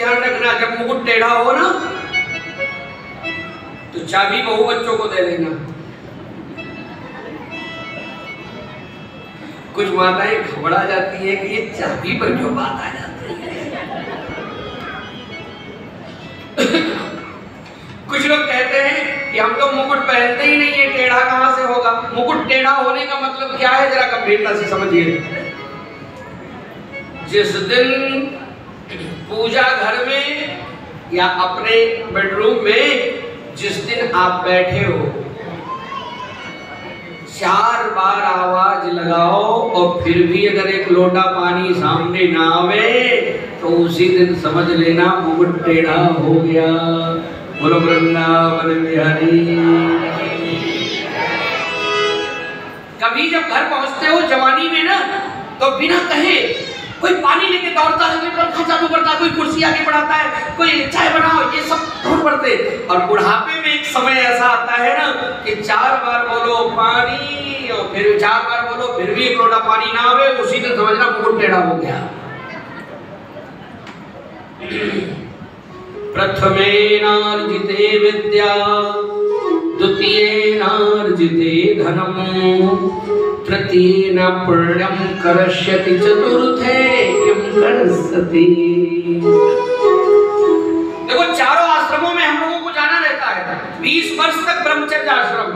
ध्यान रखना, जब मुकुट टेढ़ा हो ना तो चाबी बहू बच्चों को दे देना। कुछ माताएं घबरा जाती है कि ये चाबी पर क्यों बात आ जाती है। कुछ लोग कहते हैं कि हम तो मुकुट पहनते ही नहीं है, टेढ़ा कहां से होगा। मुकुट टेढ़ा होने का मतलब क्या है, जरा गंभीरता से समझिए। जिस दिन पूजा घर में या अपने बेडरूम में जिस दिन आप बैठे हो, 4 बार आवाज लगाओ और फिर भी अगर एक लोटा पानी सामने ना आवे तो उसी दिन समझ लेना मुकुट टेढ़ा हो गया। बोलो वृंदावन बिहारी। कभी जब घर पहुंचते हो जवानी में ना, तो बिना कहे कोई पानी लेके दौड़ता है, कोई पंखा चालू करता है, कोई कुर्सी आगे बढ़ाता है, कोई चाय बनाओ, ये सब दौड़ पड़ते। और बुढ़ापे में एक समय ऐसा आता है ना कि 4 बार बोलो पानी और फिर 4 बार बोलो फिर भी एक लोटा पानी ना आवे, उसी दिन समझना मुकुट टेढ़ा हो गया। प्रथमेनार्जिते विद्या द्वितीयेनार्जिते धनम तृतीयेन पुण्यम करष्यति चतुर्थे किम करसति। देखो चारों आश्रमों में हम लोगों को जाना रहता है। 20 वर्ष तक ब्रह्मचर्य आश्रम,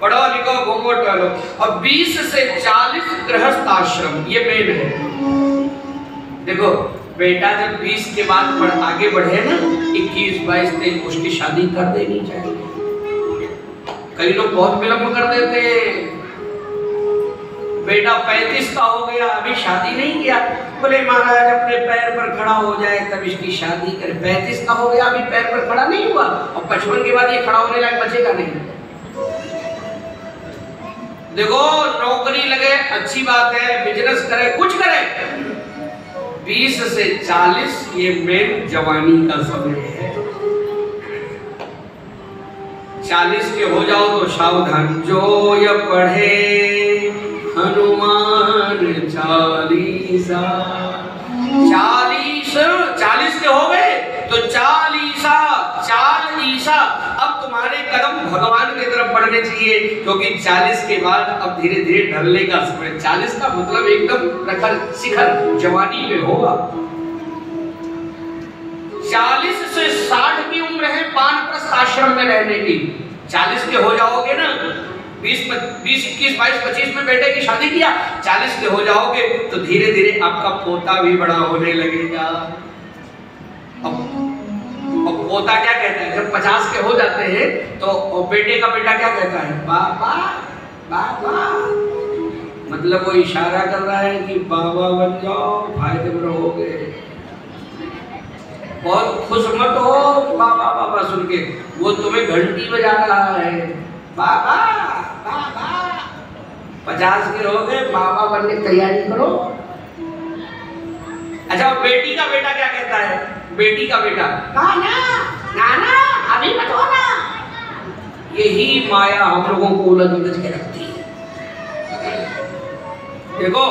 पढ़ो लिखो घूमो टहलो, और 20 से 40 गृहस्थ आश्रम, ये मेन है। देखो बेटा जब 20 के बाद आगे बढ़े ना, 21, 22, 23, उसकी शादी कर देनी चाहिए। कई लोग बहुत विलंब कर देते। बेटा 35 का हो गया, अभी शादी नहीं किया, बोले महाराज अपने पैर पर खड़ा हो जाए तब इसकी शादी करे। 35 का हो गया, अभी पैर पर खड़ा नहीं हुआ, और 55 के बाद ये खड़ा होने लायक बचेगा नहीं। देखो नौकरी लगे अच्छी बात है, बिजनेस करे, कुछ करे, 20 से 40 ये मेन जवानी का समय है। 40 के हो जाओ तो सावधान। जो ये पढ़े हनुमान चालीसा, 40 के हो गए तो चालीसा अब तुम्हारे कदम भगवान की तरफ बढ़ने चाहिए, क्योंकि 40 के बाद अब धीरे धीरे ढलने का समय। 40 का मतलब एकदम प्रखर शिखर जवानी में होगा। 40 से 60 की उम्र है वानप्रस्थ आश्रम में रहने की। 40 के हो जाओगे ना, 20, 21, 22, 25 में बेटे की शादी किया, 40 के हो जाओगे तो धीरे धीरे आपका पोता भी बड़ा होने लगेगा। अब पोता क्या कहता है, जब 50 के हो जाते हैं तो बेटे का बेटा क्या कहता है, बाबा बाबा, मतलब वो इशारा कर रहा है कि बाबा बन जाओ, फायदे में रहोगे। बहुत खुश मत हो बाबा बाबा सुन के, वो तुम्हें घंटी बजा रहा है, बाबा बाबा। 50 के हो गए, बाबा बनने की तैयारी करो। अच्छा बेटी का बेटा क्या कहता है, बेटी का बेटा नाना नाना अभी मत हो ना। यही माया हम लोगों को उलझ उलझ के रखती है। देखो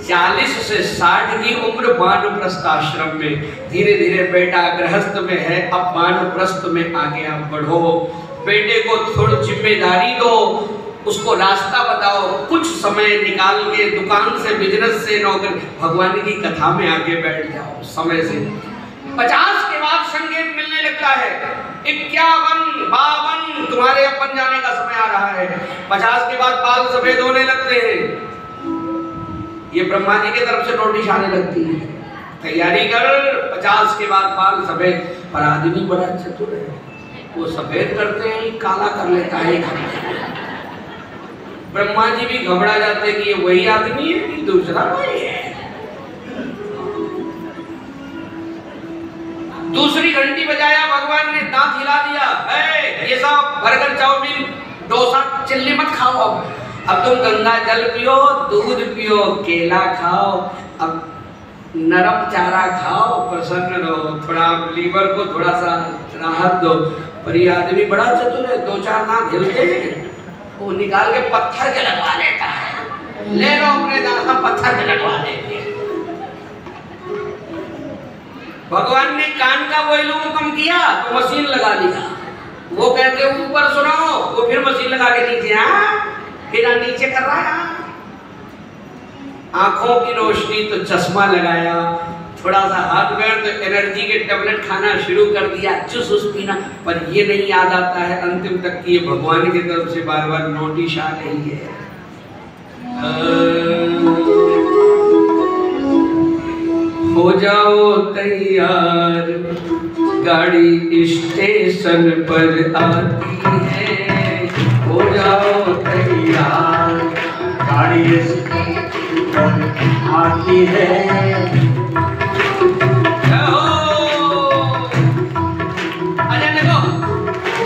40 से 60 की उम्र वानप्रस्थ आश्रम में, धीरे धीरे बेटा गृहस्थ में है, अब वानप्रस्थ में आगे आप बढ़ो। बेटे को थोड़ी जिम्मेदारी दो, उसको रास्ता बताओ, कुछ समय निकाल के दुकान से, बिजनेस से, नौकरी, भगवान की कथा में आगे बैठ जाओ समय से। 50 के बाद संकेत मिलने लगता है, 51, 52 तुम्हारे अब बन जाने का समय आ रहा है। 50 के बाद बाल सफेद होने लगते हैं, ये ब्रह्मा जी की तरफ से नोटिस आने लगती है, तैयारी कर, 50 के बाद बाल सफेद। पर आदमी बड़ा चतुर है, वो सफेद करते हैं काला कर लेता है। ब्रह्मा जी भी घबरा जाते कि ये वही आदमी है कि दूसरा कोई है। दूसरी घंटी बजाया, भगवान ने दांत हिला दिया, ये सब बर्गर, चाउमीन, डोसा, चिल्ली मत खाओ। अब तुम गंगा जल पियो, दूध पियो, केला खाओ, अब नरम चारा खाओ, प्रसन्न रहो, थोड़ा लीवर को थोड़ा सा राहत दो। पर ये आदमी बड़ा चतुर है, 2-4 नाक हिलते हैं, वो निकाल के पत्थर के लगवा लेता है। ले लो अपने दांत, पत्थर के लगवा देंगे। भगवान ने कान का वॉल्यूम कम किया तो मशीन लगा लिया। वो कहते ऊपर सुनाओ, वो फिर मशीन लगा के नीचे, फिर नीचे कर रहा है। आंखों की रोशनी तो चश्मा लगाया, थोड़ा सा हाथ पैर तो एनर्जी के टेबलेट खाना शुरू कर दिया, जूस पीना, पर ये नहीं याद आता है अंतिम तक कि ये भगवान की तरफ से बार बार नोटिस आ रही है। हो जाओ तैयार, गाड़ी स्टेशन पर आती है। हो जाओ तैयार, गाड़ी स्टेशन पर आती है। अच्छा देखो,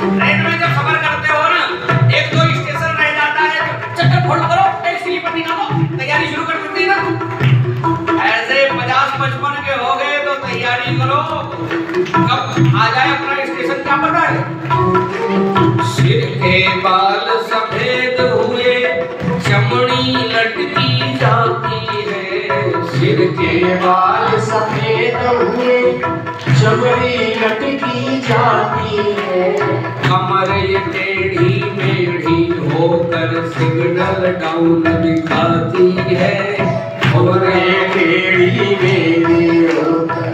ट्रेन में जब सफर करते हो ना, एक दो स्टेशन रह जाता है तो चक्कर फोल्ड करो, एक स्लीपर निकालो, तैयारी शुरू कर देती ना। ऐसे 50-55 के हो गए तो तैयारी करो, कब आ जाए अपना स्टेशन क्या पता है। सिर के बाल सफेद हुए, चमड़ी लटकी जाती है। सिर के बाल सफेद हुए, चमड़ी लटकी जाती है। कमर टेढ़ी मेढ़ी होकर सिग्नल डाउन दिखाती है। टेढ़ी मेढ़ी होकर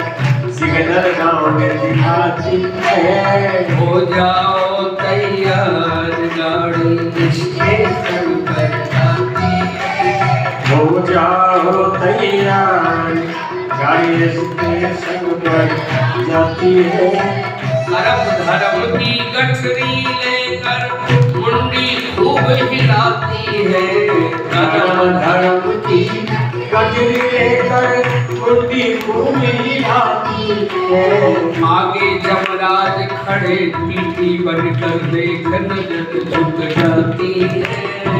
सिग्नल डाउन दिखाती है। हो जाओ तैयार, गाड़ी स्टेशन पर आती है। हो जाओ तैयार, गाड़ी स्टेशन पर जाती है। करम धर्म की गठरी लेकर मुंडी खूब हिलाती है। करम धर्म की गठरी लेकर मुंडी खूब हिलाती है। आगे जमराज खड़े टीटी बनकर देख नजर झुक जाती है।